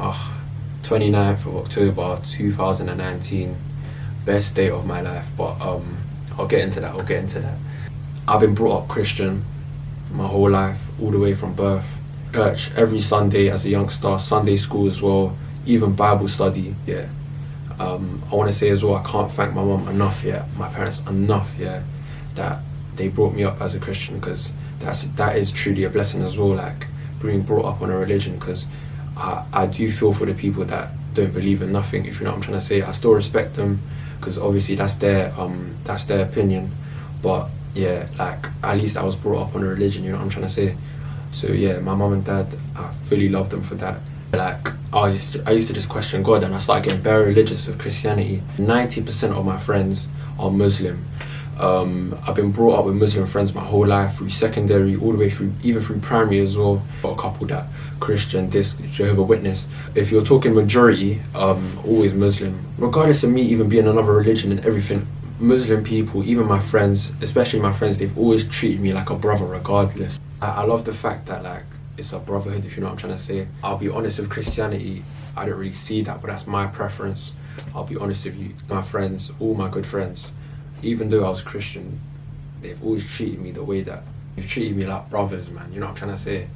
Oh, 29th of October 2019, best day of my life. But I'll get into that. I've been brought up Christian my whole life, all the way from birth. Church every Sunday as a youngster, Sunday school as well, even Bible study. Yeah. I want to say as well, I can't thank my mum enough. Yeah, my parents enough. Yeah, that they brought me up as a Christian, because that is truly a blessing as well. Like being brought up on a religion, because I do feel for the people that don't believe in nothing. If you know what I'm trying to say, I still respect them, because obviously that's their opinion. But yeah, like at least I was brought up on a religion. You know what I'm trying to say. So yeah, my mum and dad, I fully love them for that. Like I used to just question God, and I started getting very religious with Christianity. 90% of my friends are Muslim. I've been brought up with Muslim friends my whole life, through secondary, all the way through, even through primary as well. Got a couple that Christian, this Jehovah's Witness. If you're talking majority, always Muslim. Regardless of me even being another religion and everything, Muslim people, even my friends, especially my friends, they've always treated me like a brother regardless. I love the fact that like it's a brotherhood, if you know what I'm trying to say. I'll be honest, with Christianity, I don't really see that, but that's my preference. I'll be honest with you, my friends, all my good friends, even though I was Christian, they've always treated me the way that they've treated me like brothers, man. You know what I'm trying to say?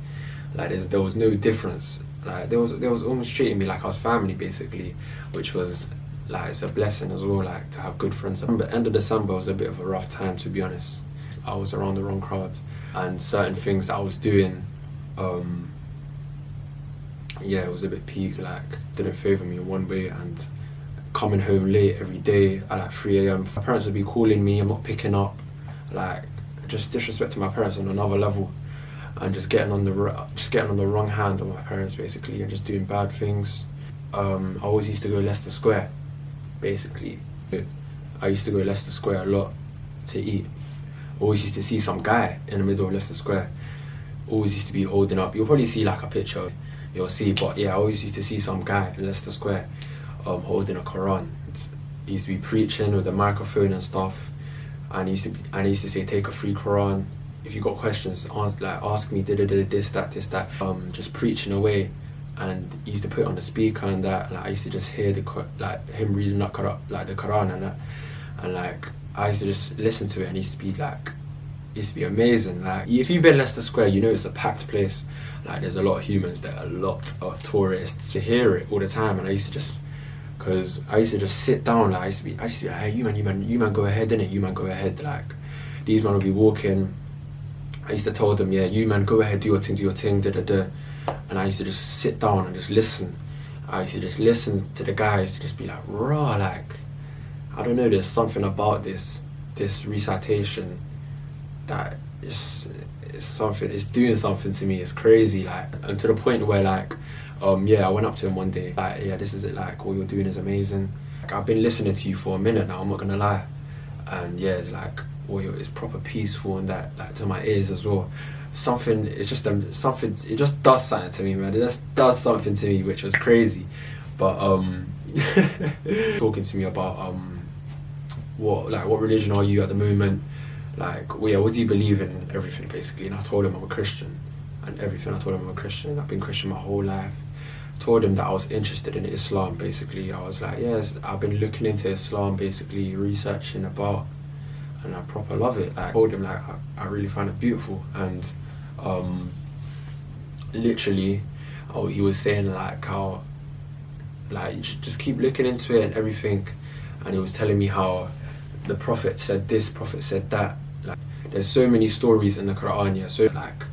Like there was no difference. Like there was almost treating me like I was family, basically, which was like, it's a blessing as well, like to have good friends. I remember end of December was a bit of a rough time, to be honest. I was around the wrong crowd, and certain things that I was doing, yeah, it was a bit peak, like didn't favour me in one way. And coming home late every day at like 3 a.m. My parents would be calling me, I'm not picking up, like just disrespecting my parents on another level, and just getting on the wrong hand of my parents, basically, and just doing bad things. I always used to go Leicester Square, basically. I used to go Leicester Square a lot to eat. Always used to see some guy in the middle of Leicester Square. Always used to be holding up. You'll probably see like a picture, you'll see, but yeah, I always used to see some guy in Leicester Square holding a Quran. He used to be preaching with a microphone and stuff, and he used to say, take a free Quran. If you got questions, ask me, this, that. Just preaching away, and he used to put it on the speaker and that. Like I used to just hear him reading the Quran and that, and like I used to just listen to it, and it used to be amazing. Like if you've been Leicester Square, you know it's a packed place. Like there's a lot of humans there, a lot of tourists. To hear it all the time, and I used to just sit down. Like I used to be like, hey, you man, go ahead, innit? You man, go ahead. Like these men would be walking. I used to tell them, yeah, you man, go ahead, do your thing, da. And I used to just sit down and just listen. I used to just listen to the guys, to just be like, raw, like, I don't know, there's something about this recitation that is doing something to me. It's crazy, like, and to the point where like, yeah, I went up to him one day, like, yeah, this is it, like, what you're doing is amazing. Like, I've been listening to you for a minute now, I'm not gonna lie. And yeah, it's like, it's proper peaceful, and that, like, to my ears as well. It just does something to me, man. It just does something to me, which was crazy. But talking to me about what religion are you at the moment? Like, well, yeah, what do you believe in? Everything, basically. And I told him I'm a Christian, and everything. I told him I'm a Christian. I've been Christian my whole life. Told him that I was interested in Islam, basically. I was like, yes, I've been looking into Islam, basically researching about, and I proper love it. Like, I told him like I really find it beautiful, and literally, he was saying like how, like, you should just keep looking into it and everything, and he was telling me how the Prophet said this, Prophet said that. Like, there's so many stories in the Quran, yeah, so like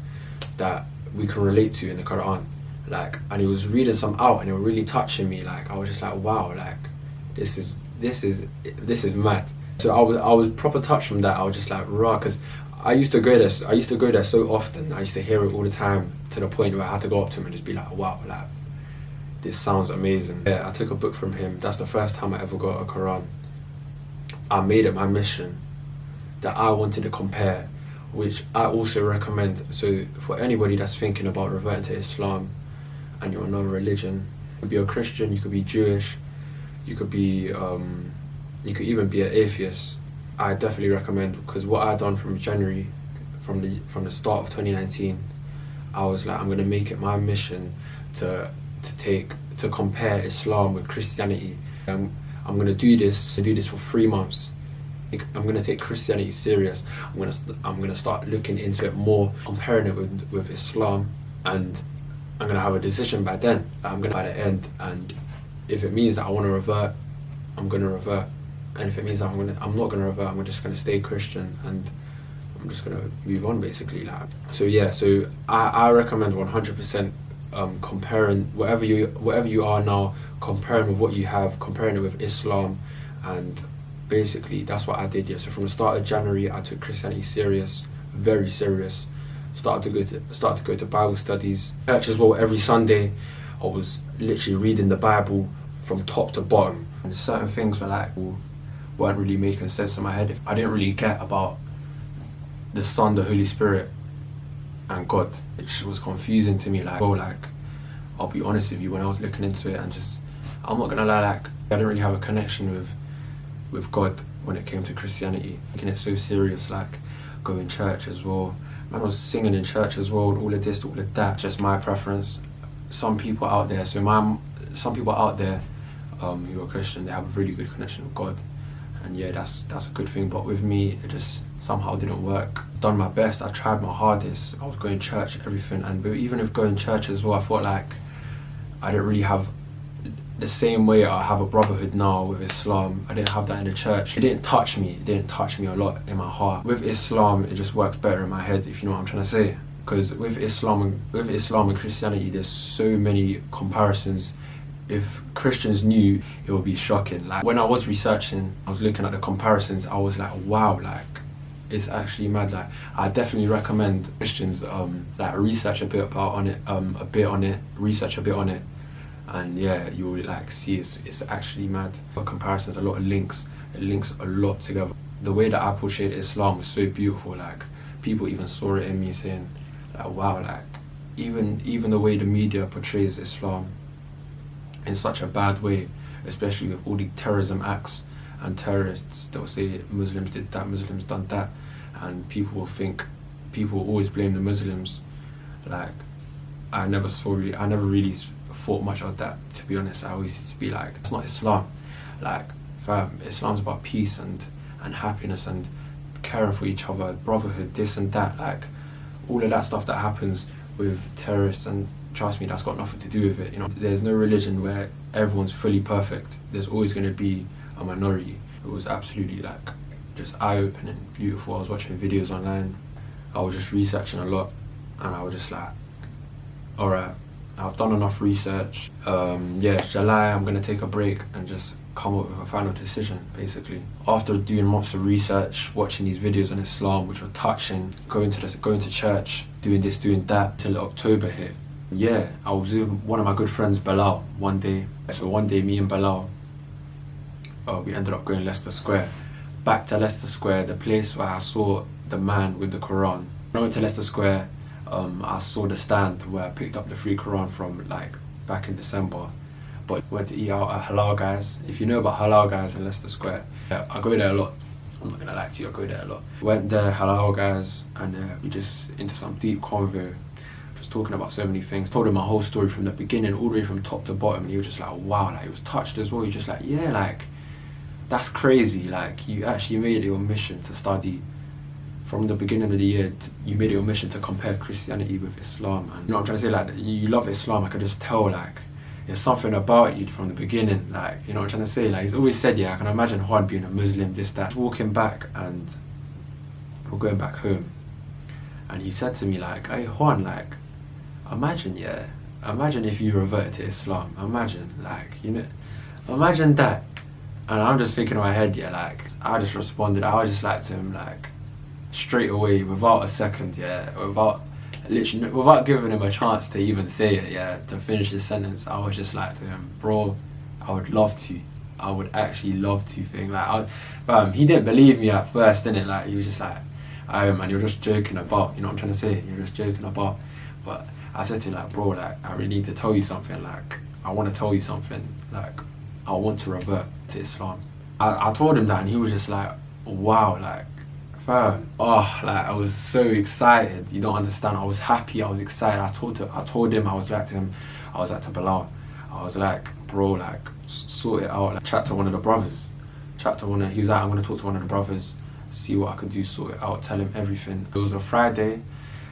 that we can relate to in the Quran, like, and he was reading some out, and it was really touching me. Like, I was just like, wow, like this is mad. So I was proper touched from that. I was just like, raw, because I used to go there so often. I used to hear it all the time, to the point where I had to go up to him and just be like, wow, like, this sounds amazing. Yeah, I took a book from him. That's the first time I ever got a Quran. I made it my mission that I wanted to compare, which I also recommend. So for anybody that's thinking about reverting to Islam and you're another religion, you could be a Christian, you could be Jewish, you could even be an atheist. I definitely recommend, because what I done from January, from the start of 2019, I was like, I'm gonna make it my mission to to compare Islam with Christianity. I'm gonna do this for 3 months. I'm gonna take Christianity serious. I'm gonna start looking into it more, comparing it with Islam, and I'm gonna have a decision by then. By the end, and if it means that I want to revert, I'm gonna revert. And if it means that I'm not gonna revert, I'm just gonna stay Christian, and I'm just gonna move on, basically. Like, so yeah, so I recommend 100% comparing whatever you are now, comparing with what you have, comparing it with Islam, and basically that's what I did. Yeah, so from the start of January, I took Christianity serious, very serious. Started to go to Bible studies, church as well. Every Sunday, I was literally reading the Bible from top to bottom, and certain things weren't really making sense in my head. I didn't really get about the Son, the Holy Spirit, and God, which was confusing to me. I'll be honest with you, when I was looking into it, and I'm not gonna lie, I didn't really have a connection with God when it came to Christianity. Taking it so serious, going to church as well. Man was singing in church as well, and all of this, all of that. Just my preference. Some people out there who are Christian, they have a really good connection with God, and yeah, that's a good thing. But with me, it just somehow didn't work. I've done my best, I tried my hardest. I was going to church, everything, and even if going to church as well, I felt like I didn't really have the same way I have a brotherhood now with Islam. I didn't have that in the church. It didn't touch me a lot in my heart. With Islam, it just works better in my head, if you know what I'm trying to say. Because with Islam and Christianity, there's so many comparisons. If Christians knew, it would be shocking. Like, when I was researching, I was looking at the comparisons, I was like, wow, it's actually mad. I definitely recommend Christians research a bit on it, and yeah, you'll see it's actually mad. The comparisons, a lot of links, it links a lot together. The way that I portrayed Islam was so beautiful. People even saw it in me, saying wow, even the way the media portrays Islam in such a bad way, especially with all the terrorism acts and terrorists. They'll say Muslims did that, Muslims done that, and people will always blame the Muslims. I never really thought much of that, to be honest. I always used to be it's not Islam. Fam, Islam's about peace and happiness and caring for each other, brotherhood, this and that. All of that stuff that happens with terrorists, and trust me, that's got nothing to do with it. There's no religion where everyone's fully perfect. There's always going to be a minority. It was absolutely just eye-opening, beautiful. I was watching videos online, I was just researching a lot, and I was just alright, I've done enough research. July, I'm going to take a break and just come up with a final decision, basically. After doing months of research, watching these videos on Islam, which were touching, going to church, doing this, doing that, till October hit. Yeah, I was with one of my good friends, Bilal, one day. So one day, me and Bilal, we ended up going Leicester Square. Back to Leicester Square, the place where I saw the man with the Quran. When I went to Leicester Square, I saw the stand where I picked up the free Quran from, back in December. But went to eat out at Halal Guys. If you know about Halal Guys in Leicester Square, yeah, I go there a lot. I'm not gonna lie to you, I go there a lot. Went there, Halal Guys, and we just into some deep convo, just talking about so many things. Told him my whole story from the beginning, all the way from top to bottom, and he was just wow, he was touched as well. He was just yeah, that's crazy. You actually made it your mission to study. From the beginning of the year, you made it your mission to compare Christianity with Islam. And you know what I'm trying to say? You love Islam. I could just tell, there's something about you from the beginning. You know what I'm trying to say? He's always said, I can imagine Juan being a Muslim, this, that. Walking back, and we're going back home. And he said to me, hey, Juan, imagine if you reverted to Islam. Imagine, imagine that. And I'm just thinking in my head, I just responded. I was just to him, straight away, without a second, without giving him a chance to even say it, to finish his sentence. I was just to him, bro, I would love to. I would actually love to. He didn't believe me at first, innit? He was just oh man, you're just joking about. You know what I'm trying to say? You're just joking about. But I said to him, bro, I really need to tell you something. I want to tell you something. I want to revert to Islam. I told him that, and he was just wow, fam. I was so excited. You don't understand. I was happy. I was excited. I told him. I was to him. I was to Bilal. I was like, bro, like, sort it out. Like, chat to one of the brothers. He was like, I'm gonna talk to one of the brothers, see what I can do, sort it out, tell him everything. It was a Friday.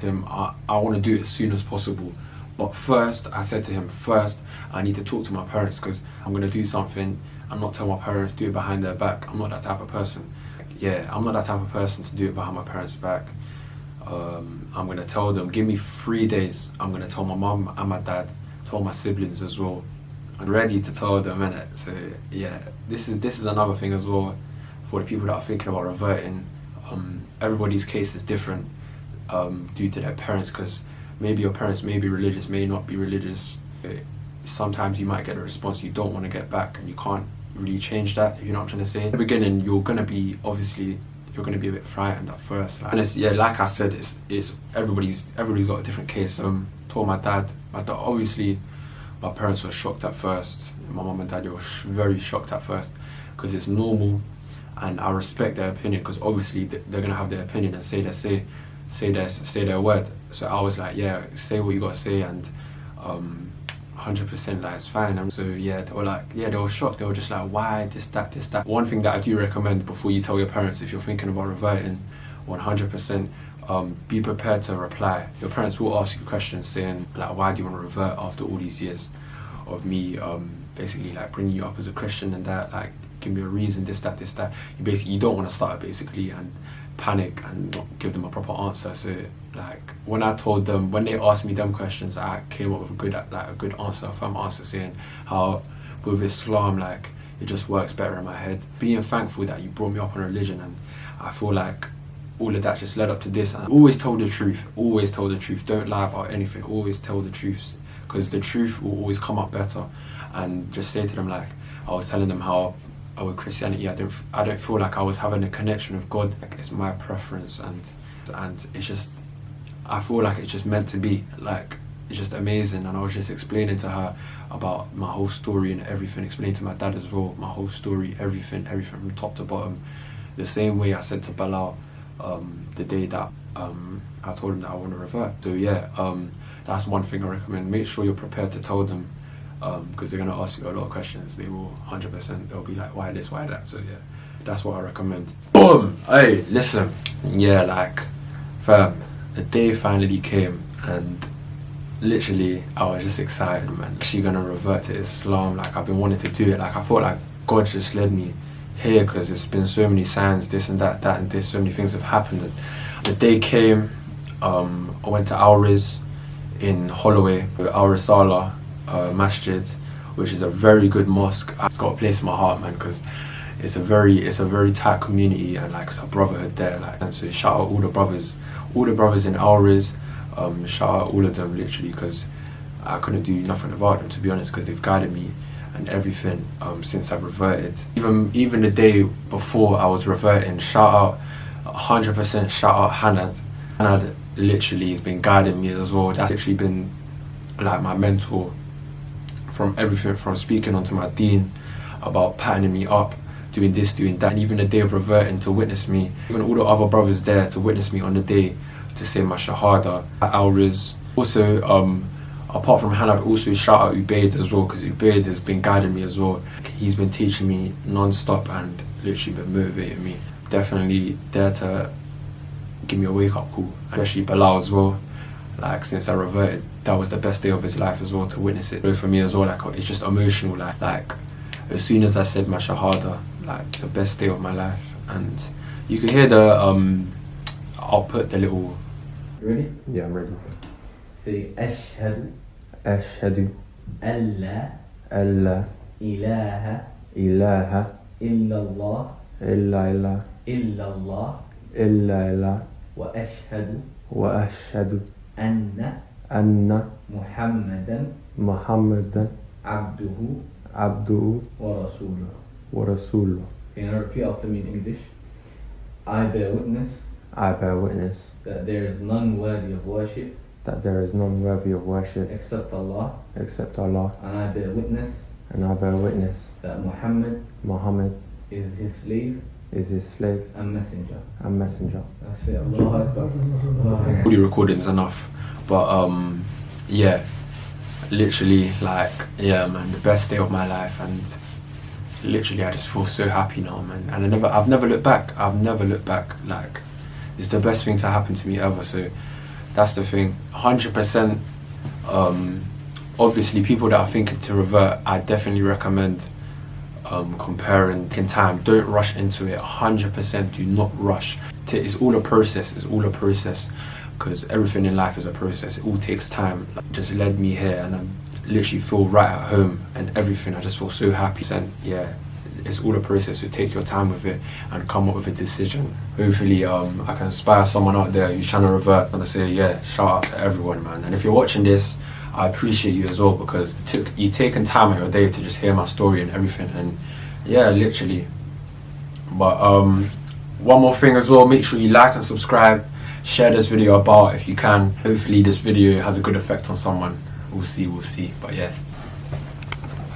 I want to do it as soon as possible. But first, I said to him, first, I need to talk to my parents because I'm going to do something and not tell my parents, do it behind their back. I'm not that type of person. Yeah, I'm not that type of person to do it behind my parents' back. I'm going to tell them, give me 3 days. I'm going to tell my mum and my dad, tell my siblings as well. I'm ready to tell them, innit? So yeah, this is another thing as well for the people that are thinking about reverting. Everybody's case is different due to their parents, because maybe your parents may be religious, may not be religious. Sometimes you might get a response you don't want to get back, and you can't really change that, if you know what I'm trying to say. In the beginning, you're going to be a bit frightened at first. And it's, yeah, like I said, it's everybody's got a different case. Told my dad, obviously, my parents were shocked at first. My mum and dad were very shocked at first, because it's normal, and I respect their opinion, because obviously they're going to have their opinion and say their word. So I was like, yeah, say what you got to say, and 100% like it's fine. And so yeah, they were shocked. They were just like, why this, that. One thing that I do recommend before you tell your parents, if you're thinking about reverting, 100%, be prepared to reply. Your parents will ask you questions saying like, why do you want to revert after all these years of me basically like bringing you up as a Christian and that, like, give me a reason, this, that. You don't want to start basically and panic and not give them a proper answer. So like when they asked me them questions, I came up with a good answer, a firm answer, saying how with Islam, like, it just works better in my head. Being thankful that you brought me up on religion, and I feel like all of that just led up to this. And always tell the truth, don't lie about anything, always tell the truth, because the truth will always come up better. And just say to them, like I was telling them how with Christianity, I don't feel like I was having a connection with God. Like, it's my preference, and it's just, I feel like it's just meant to be. Like, it's just amazing. And I was just explaining to her about my whole story and everything, explaining to my dad as well, my whole story, everything from top to bottom. The same way I said to Bilal the day that I told him that I want to revert. So yeah, that's one thing I recommend. Make sure you're prepared to tell them, because they're going to ask you a lot of questions. They will 100%, they'll be like, why this, why that? So yeah, that's what I recommend. Boom! Hey, listen. Yeah, like, fam, the day finally came, and literally I was just excited, man. She's going to revert to Islam. Like, I've been wanting to do it. Like, I felt like God just led me here, because it's been so many signs, this and that and this, so many things have happened. And the day came, I went to Al-Riz in Holloway, Al Risala Masjid, which is a very good mosque. It's got a place in my heart, man, because it's a very tight community, and like, it's a brotherhood there. Like, and so shout out all the brothers in Al-Riz. Shout out all of them, literally, because I couldn't do nothing without them, to be honest, because they've guided me and everything since I've reverted. Even the day before I was reverting, shout out 100%, shout out Hanad. Hanad literally has been guiding me as well. That's literally been like my mentor from everything, from speaking onto my deen, about patterning me up, doing this, doing that. And even the day of reverting, to witness me, even all the other brothers there to witness me on the day to say my shahada at Al-Riz. Also, apart from Hanad, also shout out Ubaid as well, because Ubaid has been guiding me as well. He's been teaching me non-stop and literally been motivating me. Definitely there to give me a wake-up call. Especially Bilal as well. Like, since I reverted, that was the best day of his life as well, to witness it. For me as well, like, it's just emotional. Like as soon as I said my shahada, like, the best day of my life. And you can hear the I'll put the little. Ready? Yeah, I'm ready. Say Ashhadu Ashhadu alla alla ilaha ilaha illallah illallah illallah wa ashhadu anna Muhammadan abduhu wa rasuluh. Can you repeat after me in English? I bear witness that there is none worthy of worship except Allah, and I bear witness that Muhammad is his slave and messenger. That's it. Allahu Akbar. Audio recording's enough, but yeah, literally, like, yeah, man, the best day of my life, and literally I just feel so happy now, man. And I've never looked back. Like, it's the best thing to happen to me ever. So that's the thing. 100%. Obviously, people that are thinking to revert, I definitely recommend comparing in time. Don't rush into it. 100%. Do not rush. It's all a process. Because everything in life is a process. It all takes time. Just led me here, and I literally feel right at home and everything. I just feel so happy. And yeah, it's all a process. So take your time with it and come up with a decision. Hopefully, I can inspire someone out there who's trying to revert. And I say, yeah, shout out to everyone, man. And if you're watching this, I appreciate you as well, because you taken time out of your day to just hear my story and everything. And yeah, literally. But one more thing as well, make sure you like and subscribe. Share this video about if you can. Hopefully this video has a good effect on someone. We'll see. But yeah.